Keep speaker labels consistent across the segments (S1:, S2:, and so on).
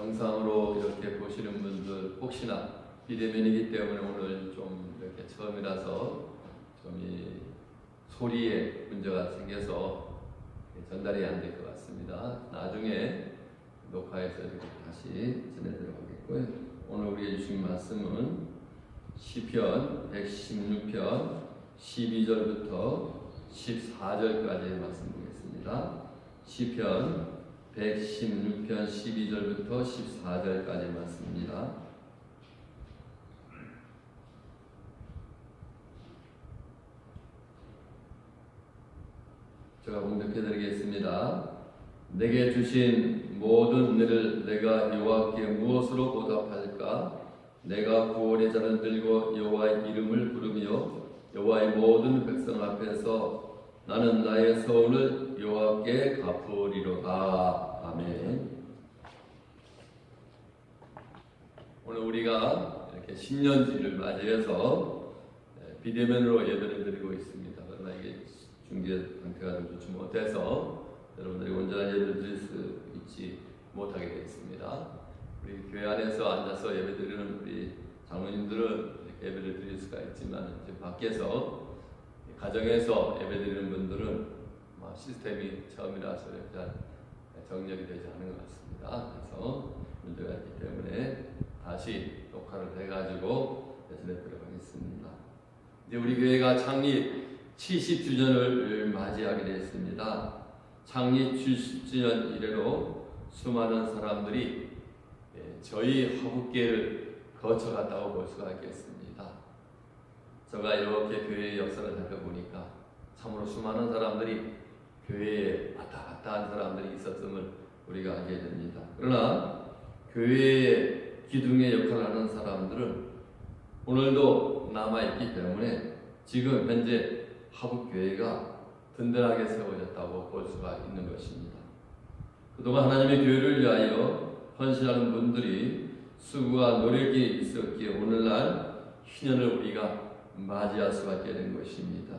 S1: 영상으로 이렇게 보시는 분들 혹시나 비대면이기 때문에 오늘 좀 이렇게 처음이라서 좀 이 소리에 문제가 생겨서 전달이 안 될 것 같습니다. 나중에 녹화해서 이렇게 다시 전해드리도록 하겠고요. 오늘 우리가 주신 말씀은 시편 116편 12절부터 14절까지의 말씀 보겠습니다. 시편 116편 12절부터 14절까지의 말씀입니다. 제가 공독해드리겠습니다. 내게 주신 모든 은혜를 내가 여호와께 무엇으로 보답할까? 내가 구원의 잔을 들고 여호와의 이름을 부르며 여호와의 모든 백성 앞에서 나는 나의 서원을 여호와께 갚으리로다. 아멘. 오늘 우리가 이렇게 신년주일을 맞이해서 비대면으로 예배를 드리고 있습니다. 그러나 이게 중계 상태가 좀 좋지 못해서 여러분들이 온전한 예배를 드릴 수 있지 못하게 되어 있습니다. 우리 교회 안에서 앉아서 예배 드리는 우리 장로님들은 예배를 드릴 수가 있지만 이제 밖에서 가정에서 예배 드리는 분들은 시스템이 처음이라서 일단 정렬이 되지 않은 것 같습니다. 그래서 문제가 있기 때문에 다시 녹화를 해가지고 전해드리도록 하겠습니다. 이제 우리 교회가 창립 70주년을 맞이하게 되었습니다. 창립 70주년 이래로 수많은 사람들이 저희 화북계를 거쳐갔다고 볼 수가 있겠습니다. 제가 이렇게 교회의 역사를 살펴보니까 참으로 수많은 사람들이 교회에 왔다 갔다 한 사람들이 있었음을 우리가 알게 됩니다. 그러나 교회의 기둥의 역할을 하는 사람들은 오늘도 남아있기 때문에 지금 현재 화북교회가 든든하게 세워졌다고 볼 수가 있는 것입니다. 그동안 하나님의 교회를 위하여 헌신하는 분들이 수고와 노력이 있었기에 오늘날 희년을 우리가 맞이할 수밖에 된 것입니다.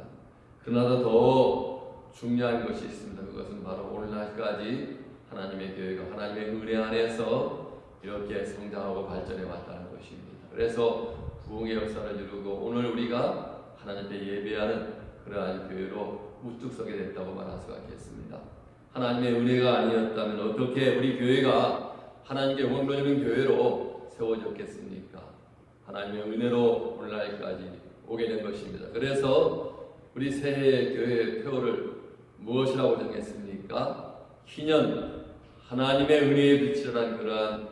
S1: 그러나 더 중요한 것이 있습니다. 그것은 바로 오늘날까지 하나님의 교회가 하나님의 은혜 안에서 이렇게 성장하고 발전해 왔다는 것입니다. 그래서 부흥의 역사를 이루고 오늘 우리가 하나님께 예배하는 그러한 교회로 우뚝 서게 됐다고 말할 수가 있겠습니다. 하나님의 은혜가 아니었다면 어떻게 우리 교회가 하나님께 영광 돌리는 교회로 세워졌겠습니까? 하나님의 은혜로 오늘날까지 오게 된 것입니다. 그래서 우리 새해 교회 표를 무엇이라고 정했습니까? 희년 하나님의 은혜의 빛이라는 그러한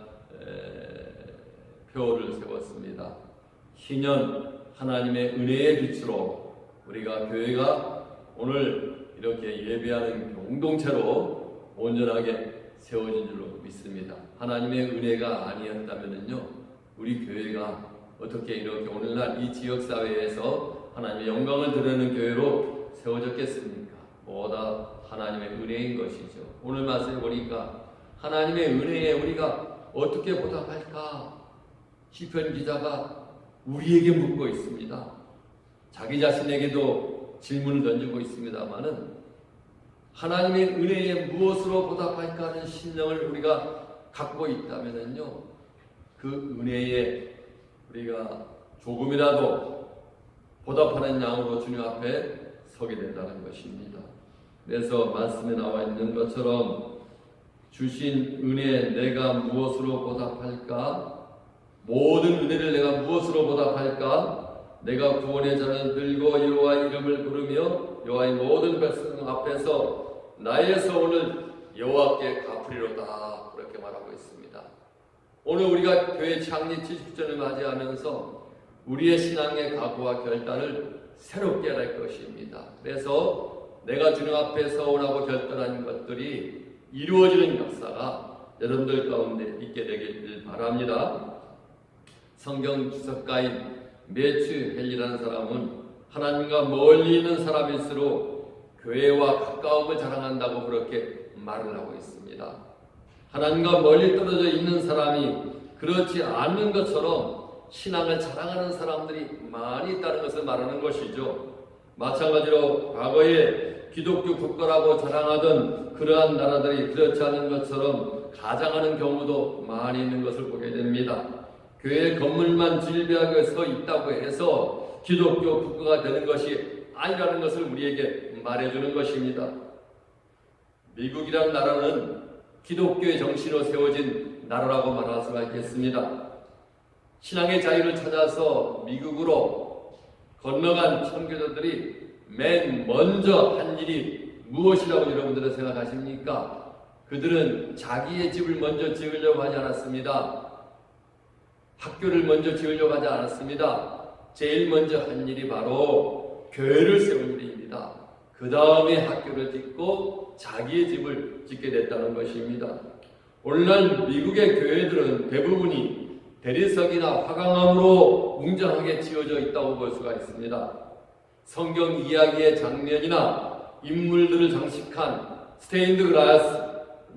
S1: 표를 세웠습니다. 희년 하나님의 은혜의 빛으로 우리가 교회가 오늘 이렇게 예배하는 공동체로 온전하게 세워진 줄로 믿습니다. 하나님의 은혜가 아니었다면요, 우리 교회가 어떻게 이렇게 오늘날 이 지역사회에서 하나님의 영광을 드리는 교회로 세워졌겠습니까? 뭐다 하나님의 은혜인 것이죠. 오늘 말씀에 보니까 하나님의 은혜에 우리가 어떻게 보답할까? 시편 기자가 우리에게 묻고 있습니다. 자기 자신에게도 질문을 던지고 있습니다마는 하나님의 은혜에 무엇으로 보답할까 하는 심령을 우리가 갖고 있다면요, 그 은혜에 우리가 조금이라도 보답하는 양으로 주님 앞에 서게 된다는 것입니다. 그래서 말씀에 나와 있는 것처럼 주신 은혜 내가 무엇으로 보답할까? 모든 은혜를 내가 무엇으로 보답할까? 내가 구원의 잔을 들고 여호와의 이름을 부르며 여호와의 모든 백성 앞에서 나의 서원을 여호와께 갚으리로다. 그렇게 말하고 있습니다. 오늘 우리가 교회 창립 70주년을 맞이하면서 우리의 신앙의 각오와 결단을 새롭게 할 것입니다. 그래서 내가 주님 앞에 서원하고 결단한 것들이 이루어지는 역사가 여러분들 가운데 있게 되길 바랍니다. 성경 주석가인 매튜 헬리라는 사람은 하나님과 멀리 있는 사람일수록 교회와 가까움을 자랑한다고 그렇게 말을 하고 있습니다. 하나님과 멀리 떨어져 있는 사람이 그렇지 않는 것처럼 신앙을 자랑하는 사람들이 많이 있다는 것을 말하는 것이죠. 마찬가지로 과거에 기독교 국가라고 자랑하던 그러한 나라들이 그렇지 않은 것처럼 가장하는 경우도 많이 있는 것을 보게 됩니다. 교회 건물만 질비하게 서 있다고 해서 기독교 국가가 되는 것이 아니라는 것을 우리에게 말해주는 것입니다. 미국이라는 나라는 기독교의 정신으로 세워진 나라라고 말할 수가 있겠습니다. 신앙의 자유를 찾아서 미국으로 건너간 선교사들이 맨 먼저 한 일이 무엇이라고 여러분들은 생각하십니까? 그들은 자기의 집을 먼저 지으려고 하지 않았습니다. 학교를 먼저 지으려고 하지 않았습니다. 제일 먼저 한 일이 바로 교회를 세운 일입니다. 그 다음에 학교를 짓고 자기의 집을 짓게 됐다는 것입니다. 오늘날 미국의 교회들은 대부분이 대리석이나 화강암으로 웅장하게 지어져 있다고 볼 수가 있습니다. 성경 이야기의 장면이나 인물들을 장식한 스테인드 글라스,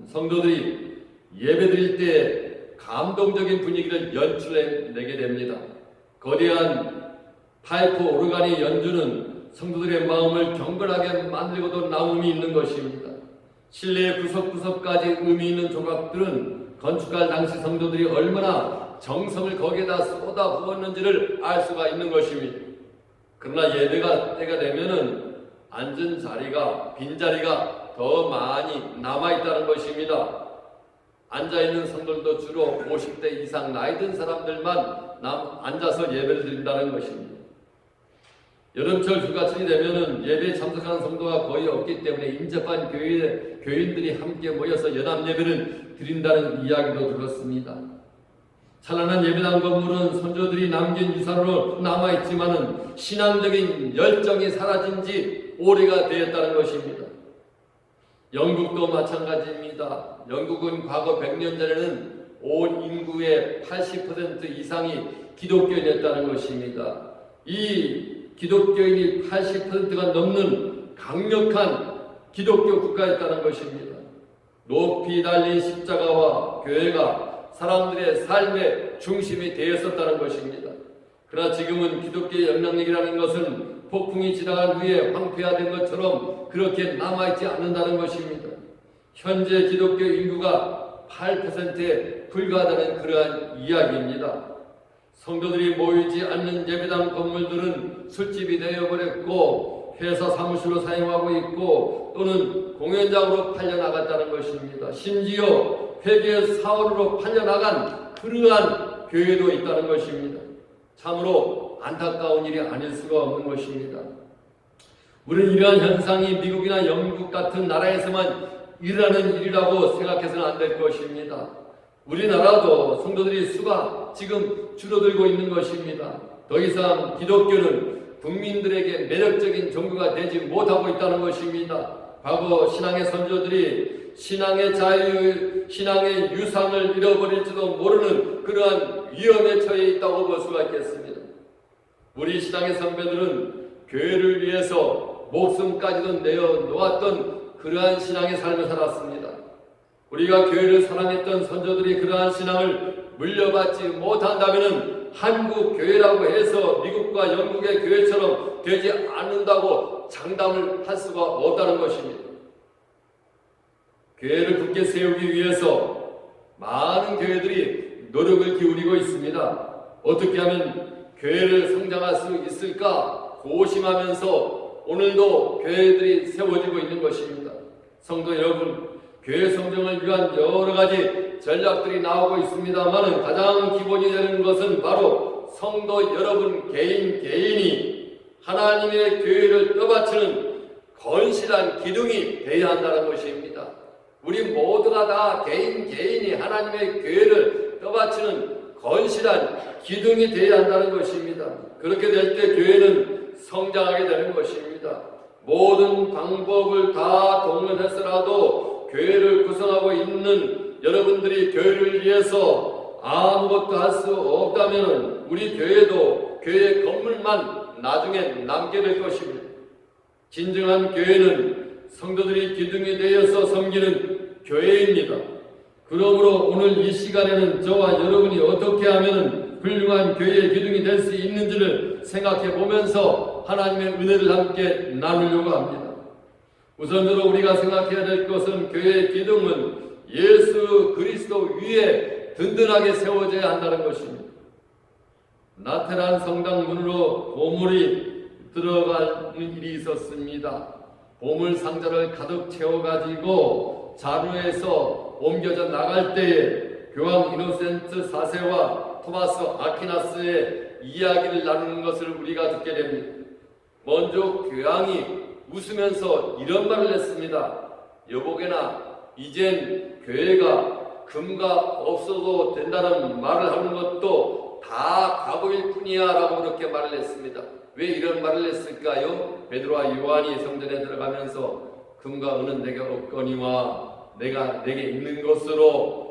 S1: 성도들이 예배드릴 때 감동적인 분위기를 연출해내게 됩니다. 거대한 파이프 오르간의 연주는 성도들의 마음을 경건하게 만들고도 남음이 있는 것입니다. 실내의 구석구석까지 의미 있는 조각들은 건축할 당시 성도들이 얼마나 정성을 거기에다 쏟아 부었는지를 알 수가 있는 것입니다. 그러나 예배가 때가 되면은 앉은 자리가, 빈자리가 더 많이 남아있다는 것입니다. 앉아있는 성도들도 주로 50대 이상 나이 든 사람들만 앉아서 예배를 드린다는 것입니다. 여름철 휴가철이 되면은 예배에 참석하는 성도가 거의 없기 때문에 인접한 교인들이 함께 모여서 연합 예배를 드린다는 이야기도 들었습니다. 찬란한 예배당 건물은 선조들이 남긴 유산으로 남아있지만은 신앙적인 열정이 사라진 지 오래가 되었다는 것입니다. 영국도 마찬가지입니다. 영국은 과거 100년 전에는 온 인구의 80% 이상이 기독교인이었다는 것입니다. 이 기독교인이 80%가 넘는 강력한 기독교 국가였다는 것입니다. 높이 달린 십자가와 교회가 사람들의 삶의 중심이 되었었다는 것입니다. 그러나 지금은 기독교의 영향력이라는 것은 폭풍이 지나간 후에 황폐화된 것처럼 그렇게 남아있지 않는다는 것입니다. 현재 기독교 인구가 8%에 불과하다는 그러한 이야기입니다. 성도들이 모이지 않는 예배당 건물들은 술집이 되어버렸고 회사 사무실로 사용하고 있고 또는 공연장으로 팔려나갔다는 것입니다. 심지어 회계 사원으로 팔려나간 그러한 교회도 있다는 것입니다. 참으로 안타까운 일이 아닐 수가 없는 것입니다. 우리는 이러한 현상이 미국이나 영국 같은 나라에서만 일어나는 일이라고 생각해서는 안 될 것입니다. 우리나라도 성도들의 수가 지금 줄어들고 있는 것입니다. 더 이상 기독교는 국민들에게 매력적인 종교가 되지 못하고 있다는 것입니다. 과거 신앙의 선조들이 신앙의 자유, 신앙의 유산을 잃어버릴지도 모르는 그러한 위험에 처해 있다고 볼 수가 있겠습니다. 우리 신앙의 선배들은 교회를 위해서 목숨까지도 내어놓았던 그러한 신앙의 삶을 살았습니다. 우리가 교회를 사랑했던 선조들이 그러한 신앙을 물려받지 못한다면 한국 교회라고 해서 미국과 영국의 교회처럼 되지 않는다고 장담을 할 수가 없다는 것입니다. 교회를 굳게 세우기 위해서 많은 교회들이 노력을 기울이고 있습니다. 어떻게 하면 교회를 성장할 수 있을까 고심하면서 오늘도 교회들이 세워지고 있는 것입니다. 성도 여러분, 교회 성장을 위한 여러 가지 전략들이 나오고 있습니다만 가장 기본이 되는 것은 바로 성도 여러분 개인이 하나님의 교회를 떠받치는 건실한 기둥이 되어야 한다는 것입니다. 우리 모두가 다 개인이 하나님의 교회를 떠받치는 건실한 기둥이 되어야 한다는 것입니다. 그렇게 될 때 교회는 성장하게 되는 것입니다. 모든 방법을 다 동원해서라도 교회를 구성하고 있는 여러분들이 교회를 위해서 아무것도 할 수 없다면 우리 교회도 교회 건물만 나중에 남게 될 것입니다. 진정한 교회는 성도들이 기둥이 되어서 섬기는 교회입니다. 그러므로 오늘 이 시간에는 저와 여러분이 어떻게 하면 훌륭한 교회의 기둥이 될 수 있는지를 생각해 보면서 하나님의 은혜를 함께 나누려고 합니다. 우선적으로 우리가 생각해야 될 것은 교회의 기둥은 예수 그리스도 위에 든든하게 세워져야 한다는 것입니다. 나태란 성당 문으로 보물이 들어가는 일이 있었습니다. 보물 상자를 가득 채워가지고 자루에서 옮겨져 나갈 때에 교황 이노센트 4세와 토마스 아퀴나스의 이야기를 나누는 것을 우리가 듣게 됩니다. 먼저 교황이 웃으면서 이런 말을 했습니다. 여보게나 이젠 교회가 금가 없어도 된다는 말을 하는 것도 다 과거일 뿐이야 라고 그렇게 말을 했습니다. 왜 이런 말을 했을까요? 베드로와 요한이 성전에 들어가면서 금과 은은 내게 없거니와 내게 있는 것으로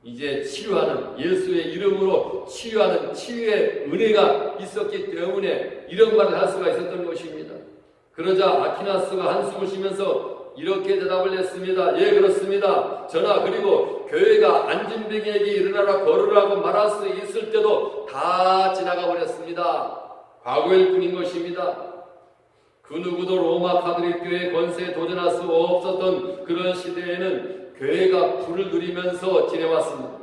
S1: 이제 치유하는, 예수의 이름으로 치유하는 치유의 은혜가 있었기 때문에 이런 말을 할 수가 있었던 것입니다. 그러자 아퀴나스가 한숨을 쉬면서 이렇게 대답을 했습니다. 예, 그렇습니다. 저나 그리고 교회가 안진뱅이에게 일어나라 걸으라고 말할 수 있을 때도 다 지나가 버렸습니다. 과거일 뿐인 것입니다. 그 누구도 로마 카톨릭 교회의 권세에 도전할 수 없었던 그런 시대에는 교회가 불을 누리면서 지내왔습니다.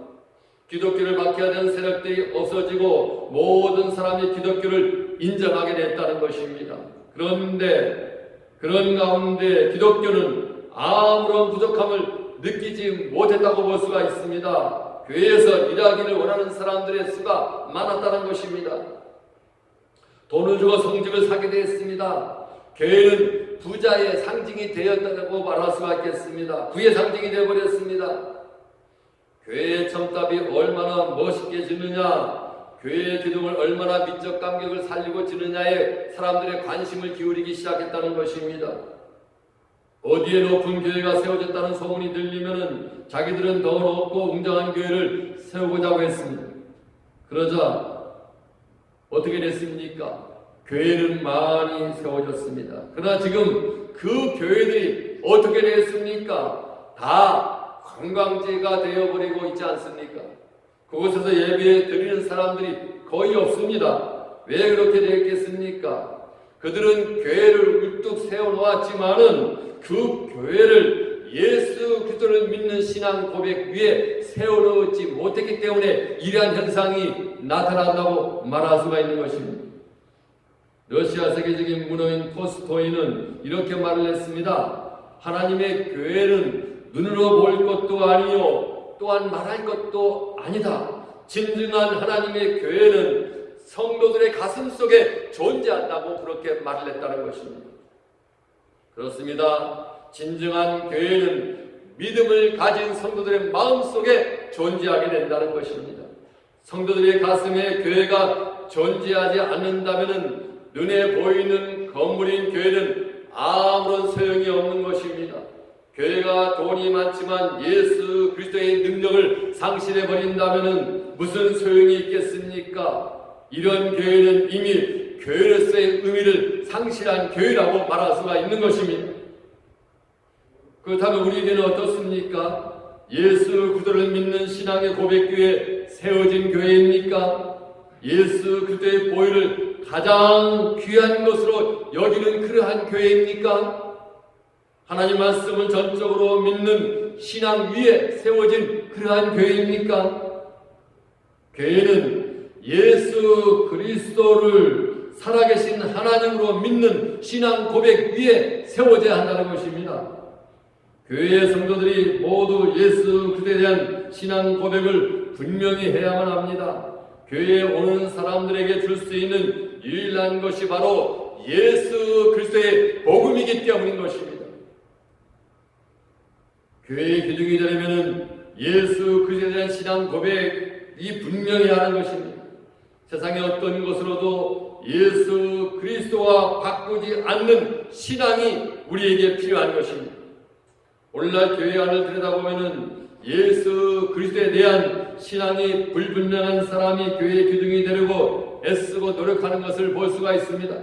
S1: 기독교를 박해하던 세력들이 없어지고 모든 사람이 기독교를 인정하게 됐다는 것입니다. 그런데 그런 가운데 기독교는 아무런 부족함을 느끼지 못했다고 볼 수가 있습니다. 교회에서 일하기를 원하는 사람들의 수가 많았다는 것입니다. 돈을 주고 성직을 사게 되었습니다. 교회는 부자의 상징이 되었다고 말할 수가 있겠습니다. 부의 상징이 되어버렸습니다. 교회의 첨탑이 얼마나 멋있게 지느냐, 교회의 기둥을 얼마나 미적 감격을 살리고 지느냐에 사람들의 관심을 기울이기 시작했다는 것입니다. 어디에 높은 교회가 세워졌다는 소문이 들리면 자기들은 더 높고 웅장한 교회를 세우고자 했습니다. 그러자 어떻게 됐습니까? 교회는 많이 세워졌습니다. 그러나 지금 그 교회들이 어떻게 되었습니까? 다 관광지가 되어버리고 있지 않습니까? 그곳에서 예배 드리는 사람들이 거의 없습니다. 왜 그렇게 되었겠습니까? 그들은 교회를 우뚝 세워놓았지만은 그 교회를 예수 그리스도를 믿는 신앙 고백 위에 세워놓지 못했기 때문에 이러한 현상이 나타난다고 말할 수가 있는 것입니다. 러시아 세계적인 문호인 토스토이는 이렇게 말을 했습니다. 하나님의 교회는 눈으로 볼 것도 아니요 또한 말할 것도 아니다. 진정한 하나님의 교회는 성도들의 가슴 속에 존재한다고 그렇게 말을 했다는 것입니다. 그렇습니다. 진정한 교회는 믿음을 가진 성도들의 마음 속에 존재하게 된다는 것입니다. 성도들의 가슴에 교회가 존재하지 않는다면 눈에 보이는 건물인 교회는 아무런 소용이 없는 것입니다. 교회가 돈이 많지만 예수 그리스도의 능력을 상실해버린다면 무슨 소용이 있겠습니까? 이런 교회는 이미 교회로서의 의미를 상실한 교회라고 말할 수가 있는 것입니다. 그렇다면 우리에게는 어떻습니까? 예수 그리스도를 믿는 신앙의 고백 위에 세워진 교회입니까? 예수 그리스도의 보혈을 가장 귀한 것으로 여기는 그러한 교회입니까? 하나님 말씀을 전적으로 믿는 신앙 위에 세워진 그러한 교회입니까? 교회는 예수 그리스도를 살아계신 하나님으로 믿는 신앙 고백 위에 세워져야 한다는 것입니다. 교회의 성도들이 모두 예수 그리스도에 대한 신앙 고백을 분명히 해야만 합니다. 교회에 오는 사람들에게 줄 수 있는 유일한 것이 바로 예수 그리스도의 복음이기 때문인 것입니다. 교회의 기둥이 되려면 예수 그리스도에 대한 신앙 고백이 분명히 하는 것입니다. 세상의 어떤 것으로도 예수 그리스도와 바꾸지 않는 신앙이 우리에게 필요한 것입니다. 오늘날 교회 안을 들여다보면 예수 그리스도에 대한 신앙이 불분명한 사람이 교회의 기둥이 되려고 애쓰고 노력하는 것을 볼 수가 있습니다.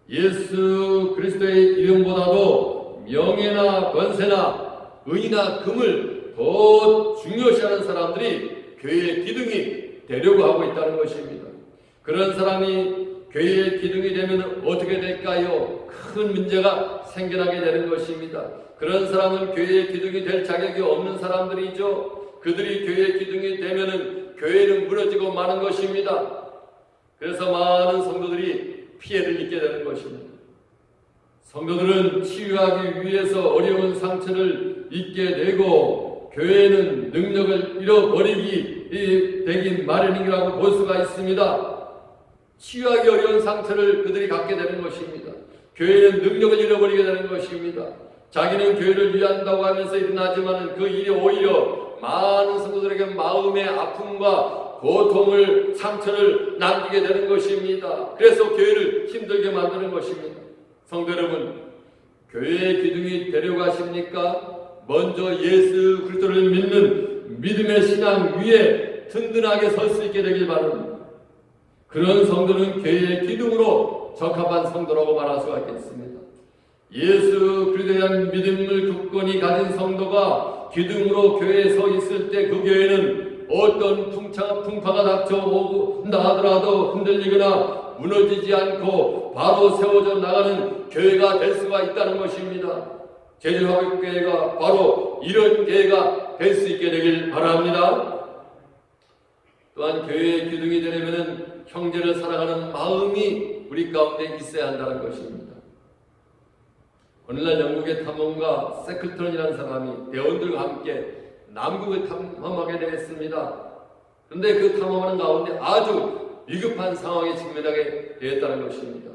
S1: 예수 그리스도의 이름보다도 명예나 권세나 은이나 금을 더 중요시하는 사람들이 교회의 기둥이 되려고 하고 있다는 것입니다. 그런 사람이 교회의 기둥이 되면 어떻게 될까요? 큰 문제가 생겨나게 되는 것입니다. 그런 사람은 교회의 기둥이 될 자격이 없는 사람들이죠. 그들이 교회의 기둥이 되면은 교회는 무너지고 마는 것입니다. 그래서 많은 성도들이 피해를 입게 되는 것입니다. 성도들은 치유하기 위해서 어려운 상처를 입게 되고 교회는 능력을 잃어버리기 되긴 마련이라고 볼 수가 있습니다. 치유하기 어려운 상처를 그들이 갖게 되는 것입니다. 교회는 능력을 잃어버리게 되는 것입니다. 자기는 교회를 위한다고 하면서 일어나지만 그 일이 오히려 많은 성도들에게 마음의 아픔과 고통을, 상처를 남기게 되는 것입니다. 그래서 교회를 힘들게 만드는 것입니다. 성도 여러분, 교회의 기둥이 되려고 하십니까? 먼저 예수 그리스도를 믿는 믿음의 신앙 위에 든든하게 설 수 있게 되길 바랍니다. 그런 성도는 교회의 기둥으로 적합한 성도라고 말할 수가 있겠습니다. 예수 그리스도에 대한 믿음을 굳건히 가진 성도가 기둥으로 교회에 서 있을 때 그 교회는 어떤 풍파가 닥쳐온다 하더라도 흔들리거나 무너지지 않고 바로 세워져 나가는 교회가 될 수가 있다는 것입니다. 제주화교회가 바로 이런 교회가 될 수 있게 되길 바랍니다. 또한 교회의 기둥이 되려면 형제를 사랑하는 마음이 우리 가운데 있어야 한다는 것입니다. 오늘날 영국의 탐험가 세클턴이라는 사람이 대원들과 함께 남극을 탐험하게 되었습니다. 그런데 그 탐험하는 가운데 아주 위급한 상황에 직면하게 되었다는 것입니다.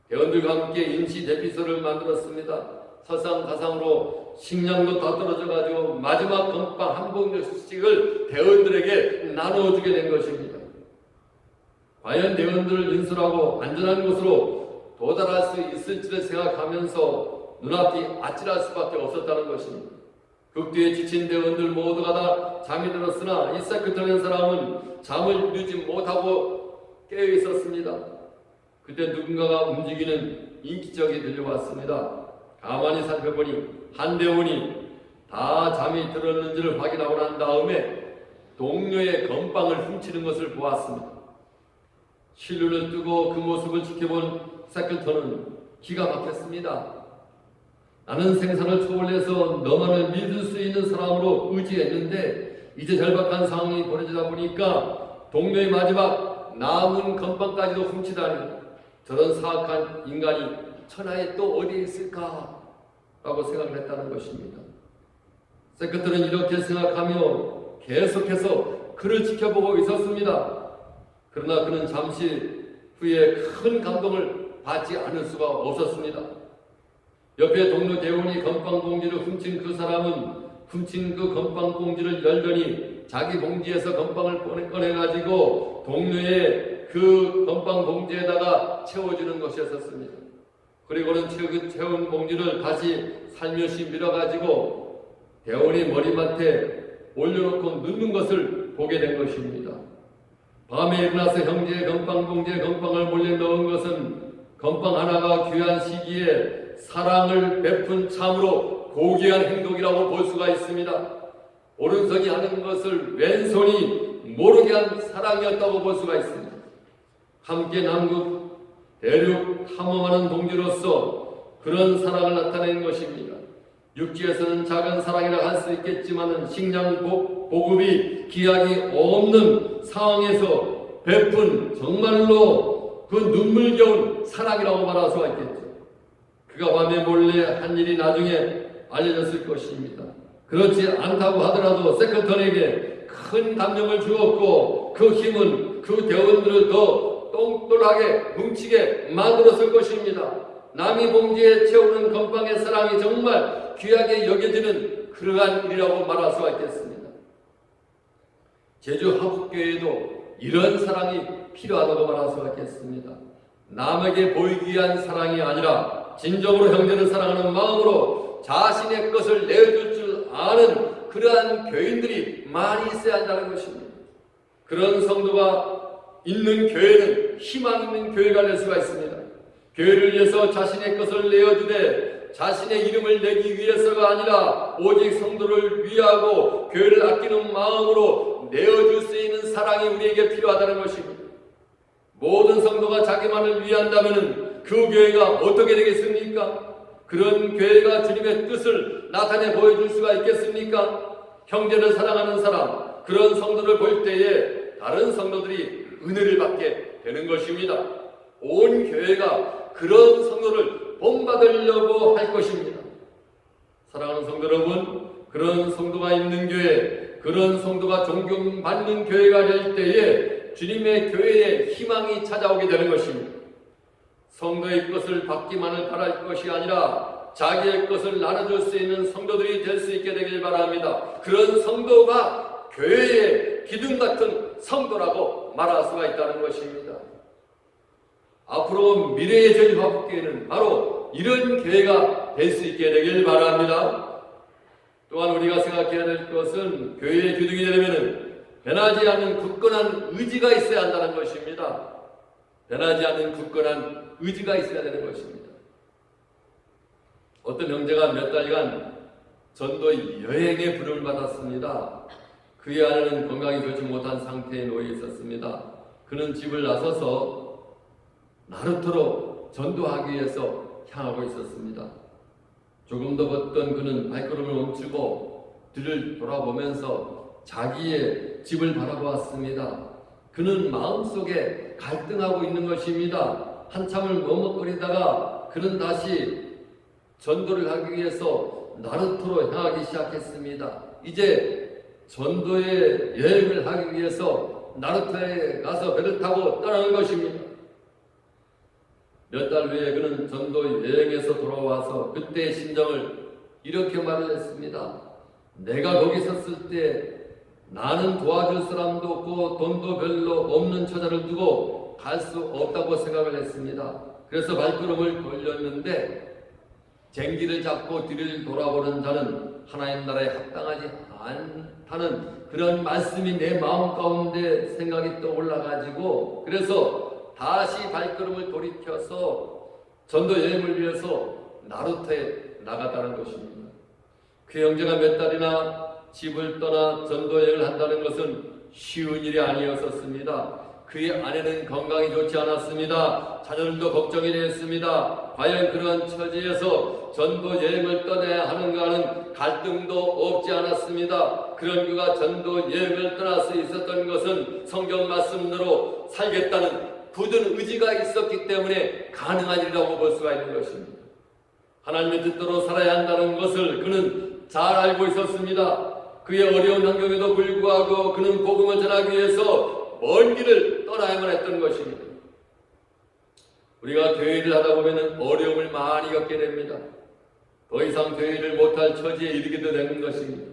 S1: 대원들과 함께 임시 대피소를 만들었습니다. 설상가상으로 식량도 다 떨어져가지고 마지막 건빵 한 봉지씩을 대원들에게 나누어주게 된 것입니다. 과연 대원들을 인솔하고 안전한 곳으로 도달할 수 있을지를 생각하면서 눈앞이 아찔할 수밖에 없었다는 것입니다. 극도에 지친 대원들 모두가 다 잠이 들었으나 이 세클턴이라는 사람은 잠을 이루지 못하고 깨어 있었습니다. 그때 누군가가 움직이는 인기척이 들려왔습니다. 가만히 살펴보니 한 대원이 다 잠이 들었는지를 확인하고 난 다음에 동료의 건빵을 훔치는 것을 보았습니다. 실눈을 뜨고 그 모습을 지켜본 세클턴은 기가 막혔습니다. 나는 생사를 초월해서 너만을 믿을 수 있는 사람으로 의지했는데 이제 절박한 상황이 벌어지다 보니까 동료의 마지막 남은 건빵까지도 훔치다니 저런 사악한 인간이 천하에 또 어디에 있을까? 라고 생각을 했다는 것입니다. 세클턴은 이렇게 생각하며 계속해서 그를 지켜보고 있었습니다. 그러나 그는 잠시 후에 큰 감동을 받지 않을 수가 없었습니다. 옆에 동료 대원이 건빵 봉지를 훔친 그 사람은 훔친 그 건빵 봉지를 열더니 자기 봉지에서 건빵을 꺼내가지고 동료의 그 건빵 봉지에다가 채워주는 것이었습니다. 그리고는 채운 봉지를 다시 살며시 밀어가지고 대원이 머리맡에 올려놓고 눕는 것을 보게 된 것입니다. 밤에 일어나서 형제의 건빵 봉지에 건빵을 몰래 넣은 것은 건빵 하나가 귀한 시기에 사랑을 베푼 참으로 고귀한 행동이라고 볼 수가 있습니다. 오른손이 하는 것을 왼손이 모르게 한 사랑이었다고 볼 수가 있습니다. 함께 남극 대륙 탐험하는 동지로서 그런 사랑을 나타낸 것입니다. 육지에서는 작은 사랑이라 할 수 있겠지만 식량 보급이 기약이 없는 상황에서 베푼 정말로 그 눈물겨운 사랑이라고 말할 수가 있겠죠. 그가 밤에 몰래 한 일이 나중에 알려졌을 것입니다. 그렇지 않다고 하더라도 세클턴에게 큰 감명을 주었고 그 힘은 그 대원들을 더 똘똘하게 뭉치게 만들었을 것입니다. 남이 봉지에 채우는 건빵의 사랑이 정말 귀하게 여겨지는 그러한 일이라고 말할 수가 있겠습니다. 제주 화북교회에도 이런 사랑이 필요하다고 말할 수가 있겠습니다. 남에게 보이기 위한 사랑이 아니라 진정으로 형제를 사랑하는 마음으로 자신의 것을 내어줄 줄 아는 그러한 교인들이 많이 있어야 한다는 것입니다. 그런 성도가 있는 교회는 희망 있는 교회가 될 수가 있습니다. 교회를 위해서 자신의 것을 내어주되 자신의 이름을 내기 위해서가 아니라 오직 성도를 위하고 교회를 아끼는 마음으로 내어줄 수 있는 사랑이 우리에게 필요하다는 것입니다. 모든 성도가 자기만을 위한다면 그 교회가 어떻게 되겠습니까? 그런 교회가 주님의 뜻을 나타내 보여줄 수가 있겠습니까? 형제를 사랑하는 사람, 그런 성도를 볼 때에 다른 성도들이 은혜를 받게 되는 것입니다. 온 교회가 그런 성도를 본받으려고 할 것입니다. 사랑하는 성도 여러분, 그런 성도가 있는 교회, 그런 성도가 존경받는 교회가 될 때에 주님의 교회에 희망이 찾아오게 되는 것입니다. 성도의 것을 받기만을 바랄 것이 아니라 자기의 것을 나눠줄 수 있는 성도들이 될 수 있게 되길 바랍니다. 그런 성도가 교회의 기둥 같은 성도라고 말할 수가 있다는 것입니다. 앞으로 미래의 제주화복교회는 바로 이런 교회가 될 수 있게 되길 바랍니다. 또한 우리가 생각해야 될 것은 교회의 기둥이 되려면 변하지 않는 굳건한 의지가 있어야 한다는 것입니다. 변하지 않는 굳건한 의지가 있어야 되는 것입니다. 어떤 형제가 몇 달간 전도 여행에 부름을 받았습니다. 그의 아내는 건강이 좋지 못한 상태에 놓여 있었습니다. 그는 집을 나서서 나루터로 전도하기 위해서 향하고 있었습니다. 조금 더 걷던 그는 발걸음을 멈추고 뒤를 돌아보면서 자기의 집을 바라보았습니다. 그는 마음속에 갈등하고 있는 것입니다. 한참을 머뭇거리다가 그는 다시 전도를 하기 위해서 나루터로 향하기 시작했습니다. 이제 전도의 여행을 하기 위해서 나루터에 가서 배를 타고 떠나는 것입니다. 몇 달 후에 그는 전도 여행에서 돌아와서 그때의 심정을 이렇게 말을 했습니다. 내가 거기 섰을 때 나는 도와줄 사람도 없고 돈도 별로 없는 처자를 두고 갈 수 없다고 생각을 했습니다. 그래서 발걸음을 돌렸는데 쟁기를 잡고 뒤를 돌아보는 자는 하나님 나라에 합당하지 않다는 그런 말씀이 내 마음 가운데 생각이 떠올라가지고 그래서 다시 발걸음을 돌이켜서 전도 여행을 위해서 나루터에 나갔다는 것입니다. 그 형제가 몇 달이나 집을 떠나 전도 여행을 한다는 것은 쉬운 일이 아니었었습니다. 그의 아내는 건강이 좋지 않았습니다. 자녀들도 걱정이 되었습니다. 과연 그런 처지에서 전도 여행을 떠나야 하는가 하는 갈등도 없지 않았습니다. 그런 그가 전도 여행을 떠날 수 있었던 것은 성경 말씀대로 살겠다는 굳은 의지가 있었기 때문에 가능한 일이라고 볼 수가 있는 것입니다. 하나님의 뜻대로 살아야 한다는 것을 그는 잘 알고 있었습니다. 그의 어려운 환경에도 불구하고 그는 복음을 전하기 위해서 먼 길을 떠나야만 했던 것입니다. 우리가 교회를 하다 보면 어려움을 많이 겪게 됩니다. 더 이상 교회를 못할 처지에 이르게 되는 것입니다.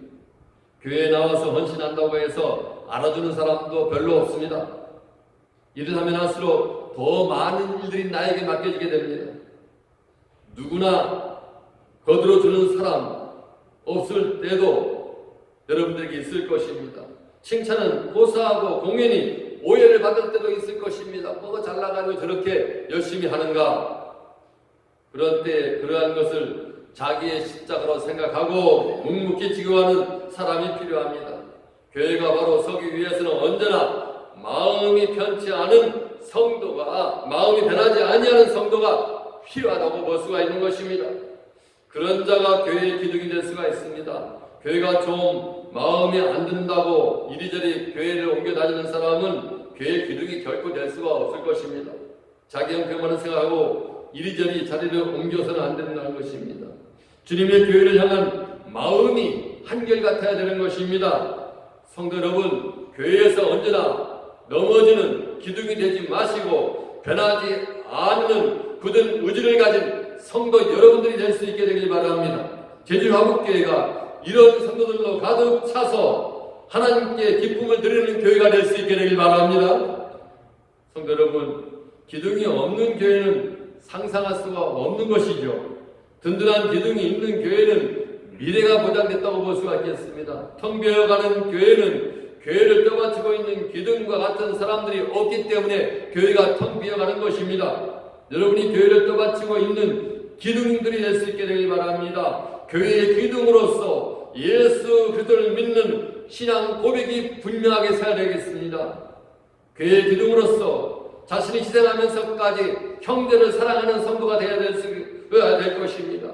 S1: 교회에 나와서 헌신한다고 해서 알아주는 사람도 별로 없습니다. 일을 하면 할수록 더 많은 일들이 나에게 맡겨지게 됩니다. 누구나 거들어주는 사람 없을 때도 여러분들에게 있을 것입니다. 칭찬은 고사하고 공연히 오해를 받을 때도 있을 것입니다. 뭐가 잘나가지고 저렇게 열심히 하는가? 그런 때 그러한 것을 자기의 십자가로 생각하고 묵묵히 지교하는 사람이 필요합니다. 교회가 바로 서기 위해서는 언제나 마음이 편치 않은 성도가, 마음이 변하지 아니하는 성도가 필요하다고 볼 수가 있는 것입니다. 그런 자가 교회의 기둥이 될 수가 있습니다. 교회가 좀 마음에 안 든다고 이리저리 교회를 옮겨 다니는 사람은 교회의 기둥이 결코 될 수가 없을 것입니다. 자기 형편만을 생각하고 이리저리 자리를 옮겨서는 안 된다는 것입니다. 주님의 교회를 향한 마음이 한결같아야 되는 것입니다. 성도 여러분, 교회에서 언제나 넘어지는 기둥이 되지 마시고 변하지 않는 굳은 의지를 가진 성도 여러분들이 될 수 있게 되길 바랍니다. 제주화복교회가 이런 성도들로 가득 차서 하나님께 기쁨을 드리는 교회가 될 수 있게 되길 바랍니다. 성도 여러분, 기둥이 없는 교회는 상상할 수가 없는 것이죠. 든든한 기둥이 있는 교회는 미래가 보장됐다고 볼 수가 있겠습니다. 텅 비어가는 교회는 교회를 떠받치고 있는 기둥과 같은 사람들이 없기 때문에 교회가 텅 비어가는 것입니다. 여러분이 교회를 떠받치고 있는 기둥들이 될 수 있게 되길 바랍니다. 교회의 기둥으로서 예수 그리스도를 믿는 신앙 고백이 분명하게 서야 되겠습니다. 교회의 기둥으로서 자신이 희생하면서까지 형제를 사랑하는 성도가 되어야 될 것입니다.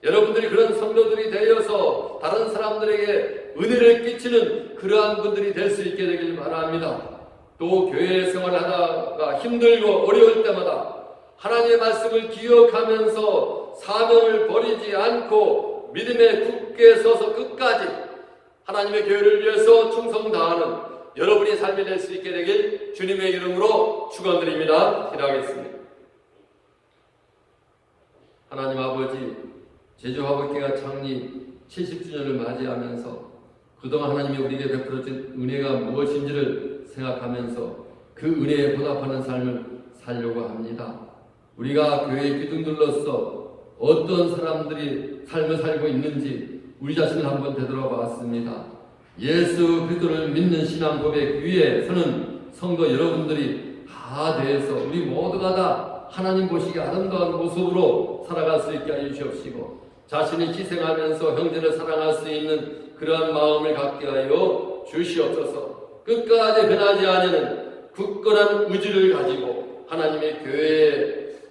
S1: 여러분들이 그런 성도들이 되어서 다른 사람들에게 은혜를 끼치는 그러한 분들이 될 수 있게 되길 바랍니다. 또 교회 생활하다가 힘들고 어려울 때마다 하나님의 말씀을 기억하면서 사명을 버리지 않고 믿음에 굳게 서서 끝까지 하나님의 교회를 위해서 충성 다하는 여러분이 삶이 될 수 있게 되길 주님의 이름으로 축원드립니다. 기도하겠습니다. 하나님 아버지, 제주화복회가 창립 70주년을 맞이하면서 그동안 하나님이 우리에게 베풀어준 은혜가 무엇인지를 생각하면서 그 은혜에 보답하는 삶을 살려고 합니다. 우리가 교회의 기둥들로서 어떤 사람들이 삶을 살고 있는지 우리 자신을 한번 되돌아봤습니다. 예수 그리스도를 믿는 신앙 고백 위에 서는 성도 여러분들이 다 대해서 우리 모두가 다 하나님 보시기에 아름다운 모습으로 살아갈 수 있게 하여 주시옵시고 자신이 희생하면서 형제를 사랑할 수 있는 그러한 마음을 갖게 하여 주시옵소서. 끝까지 변하지 않는 굳건한 의지를 가지고 하나님의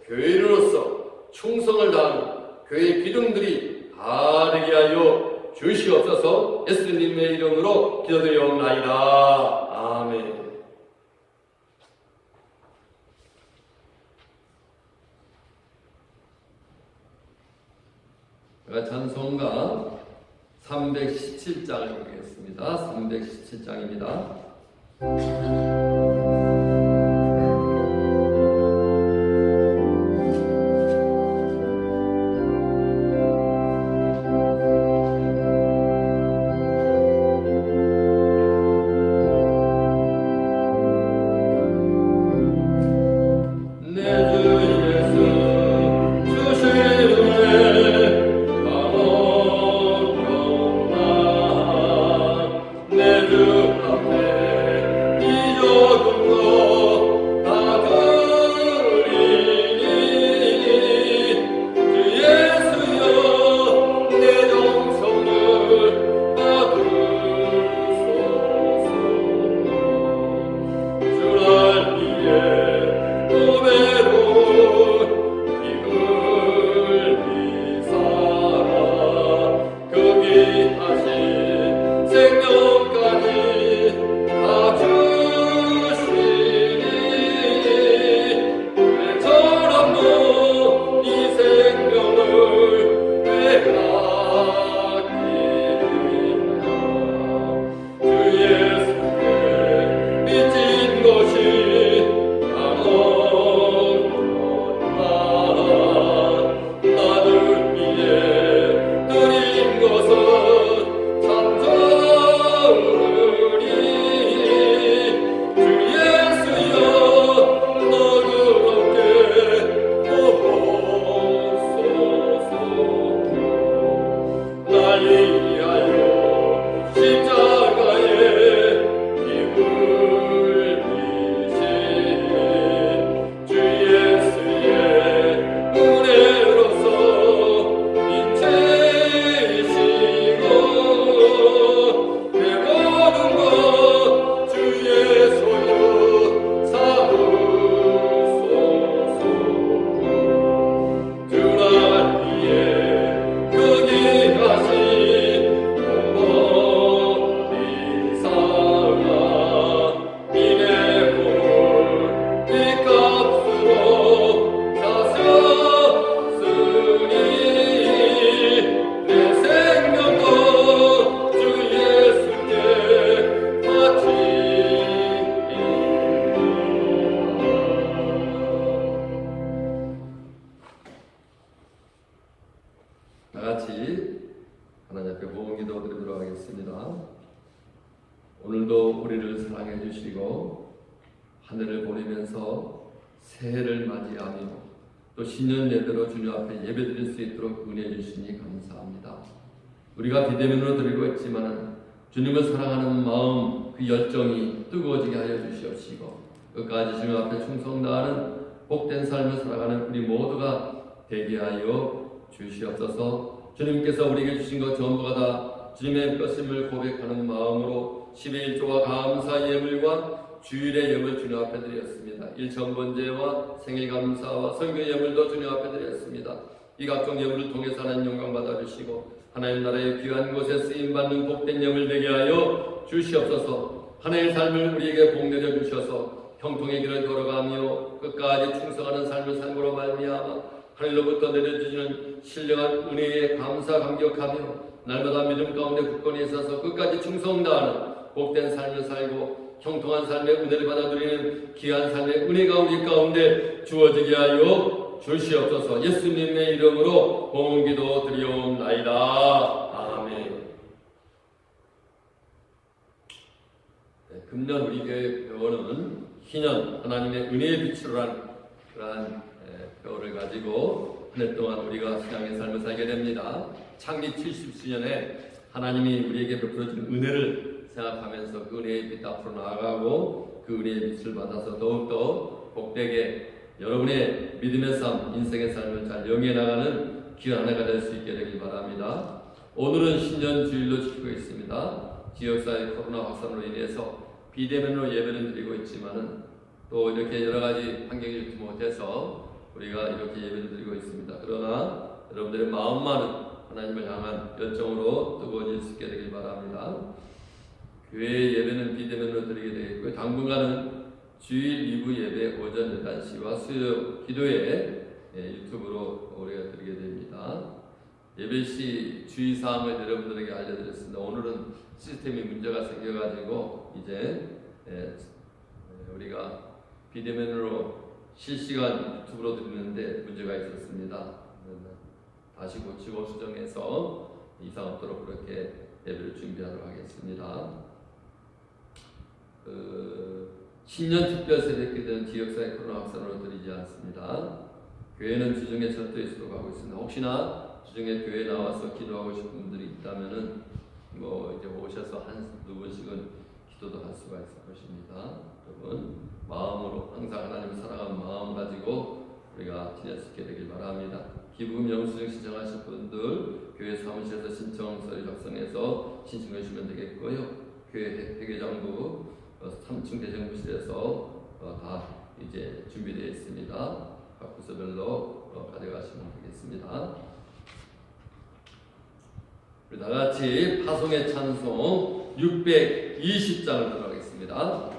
S1: 교회로서 충성을 다하는 교회의 기둥들이 다 되게 하여 주시옵소서. 예수님의 이름으로 기도드리옵나이다. 아멘. 찬송가 317장을 보겠습니다. 317장입니다. 오늘도 우리를 사랑해 주시고 하늘을 보내면서 새해를 맞이하며 또 신년 예배로 주님 앞에 예배드릴 수 있도록 은혜해 주시니 감사합니다. 우리가 비대면으로 드리고 있지만 주님을 사랑하는 마음, 그 열정이 뜨거워지게 하여 주시옵시고 끝까지 주님 앞에 충성 다하는 복된 삶을 살아가는 우리 모두가 되게 하여 주시옵소서. 주님께서 우리에게 주신 것 전부가 다 주님의 것임을 고백하는 마음으로 11조와 감사 예물과 주일의 예물 주님 앞에 드렸습니다. 일천번제와 생일감사와 성교 예물도 주님 앞에 드렸습니다. 이 각종 예물을 통해서 하나님 영광 받아주시고 하나님 나라의 귀한 곳에 쓰임받는 복된 예물 되게 하여 주시옵소서. 하나님의 삶을 우리에게 복내려 주셔서 형통의 길을 걸어가며 끝까지 충성하는 삶을 삶으로 말미암아 하늘로부터 내려주시는 신령한 은혜에 감사 감격하며 날마다 믿음 가운데 굳건히 있어서 끝까지 충성 다하는 복된 삶을 살고 형통한 삶의 은혜를 받아 누리는 귀한 삶의 은혜가 우리 가운데 주어지게 하여 주시옵소서. 예수님의 이름으로 공기도 드리옵나이다. 아멘. 금년 우리 교회 표어는 희년 하나님의 은혜의 빛으로란 그러한 표어를 가지고 한 해 동안 우리가 신앙의 삶을 살게 됩니다. 창립 70주년에 하나님이 우리에게 베풀어준 은혜를 생각하면서 그 은혜의 빛 앞으로 나아가고 그 은혜의 빛을 받아서 더욱더 복되게 여러분의 믿음의 삶, 인생의 삶을 잘 영위해 나가는 귀한 한 해가 될 수 있게 되길 바랍니다. 오늘은 신년 주일로 지키고 있습니다. 지역사회 코로나 확산으로 인해서 비대면으로 예배를 드리고 있지만은 또 이렇게 여러 가지 환경이 좋지 못해서 우리가 이렇게 예배를 드리고 있습니다. 그러나 여러분들의 마음만은 하나님을 향한 열정으로 뜨거워질 수 있게 되길 바랍니다. 교회 예배는 비대면으로 드리게 되겠고요. 당분간은 주일 2부 예배 오전 11시와 수요 기도회 유튜브로 우리가 드리게 됩니다. 예배 시 주의사항을 여러분들에게 알려드렸습니다. 오늘은 시스템이 문제가 생겨가지고 이제 우리가 비대면으로 실시간 유튜브로 드리는데 문제가 있었습니다. 다시 고치고 수정해서 이상 없도록 그렇게 예배를 준비하도록 하겠습니다. 신년 특별 새벽기도는 지역사회 코로나 확산으로 드리지 않습니다. 교회는 주중에 철저히 수록하고 있습니다. 혹시나 주중에 교회에 나와서 기도하고 싶은 분들이 있다면은 이제 오셔서 한두 분씩은 기도도 할 수가 있을 것입니다. 여러분 마음으로 항상 하나님을 사랑하는 마음 가지고 우리가 지낼 수 있게 되길 바랍니다. 기부금 영수증 신청하실 분들 교회 사무실에서 신청서를 작성해서 신청해 주시면 되겠고요. 교회 회계장부 3층 대정부실에서 다 이제 준비되어 있습니다. 각 부서별로 가져가시면 되겠습니다. 우리 다 같이 파송의 찬송 620장을 들어가겠습니다.